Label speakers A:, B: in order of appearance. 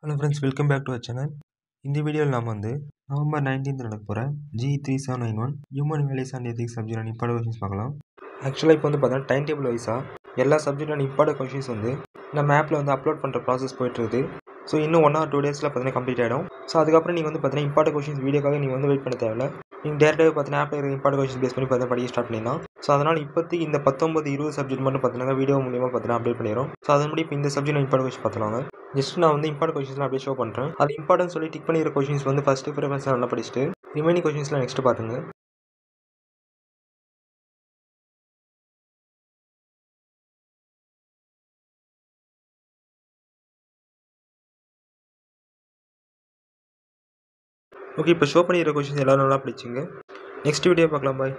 A: Hello friends, welcome back to our channel. இந்த வீடியோவில் நாம் நவம்பர் 19th நடக்க போகிற G3791 human values and ethics சப்ஜெக்டான இம்பார்ட்டன்ட் கொஷின்ஸ் பார்க்கலாம். ஆக்சுவலாக இப்போ பார்த்தீங்கன்னா டைம் டேபிள் வைஸாக எல்லா சப்ஜெக்டான இம்பார்ட்டன்ட் கொஷின்ஸ் நம்ம ஆப்பில் அப்லோட் பண்ணுற ப்ராசஸ் போயிட்டுருக்குது. ஸோ இன்னும் 1 or 2 டேஸில் பார்த்தீங்கன்னா கம்ப்ளீட் ஆகிடும். ஸோ அதுக்கப்புறம் நீங்கள் பார்த்தீங்கன்னா இம்பார்ட்டன்ட் கொஷின்ஸ் வீடியோக்காக நீங்கள் வெயிட் பண்ண தேவையில்ல. நீங்கள் டேரெக்டாக பார்த்தீங்கன்னா ஆப்பில் இருக்கிற இம்பார்ட்டன்ட் கொஷின்ஸ் பேஸ் பண்ணி படிக்க ஸ்டார்ட் பண்ணிடலாம். ஸோ அதனால் இப்போதைக்கு இந்த 19-20 சப்ஜெக்ட் மட்டும் பார்த்தீங்கன்னா வீடியோ மூலியமாக பார்த்தீங்கன்னா அப்டேட் பண்ணிடும். ஸோ அதன்படி இப்போ இந்த சப்ஜெக்ட் இம்பார்ட்டன்ட் கொஷின் பார்த்துலாங்க. ஜஸ்ட் நான் இம்பார்ட்டன்ட் கொஷின்ஸ்லாம் அப்படியே ஷோ பண்ணுறேன். அது இம்பார்ட்டன்ட் சொல்லி டிக் பண்ணிக்கிற கொஷின்ஸ் ஃபஸ்ட்டு ப்ரிஃபரன்ஸ் நல்லா படிச்சுட்டு ரிமைனிங் கொஷின்ஸ்லாம் நெக்ஸ்ட் பார்த்துங்க. ஓகே, இப்போ ஷோ பண்ணிக்கிற கொஷின்ஸ் எல்லோரும் நல்லா படிச்சுங்க. நெக்ஸ்ட் வீடியோ பார்க்கலாம். பாய்.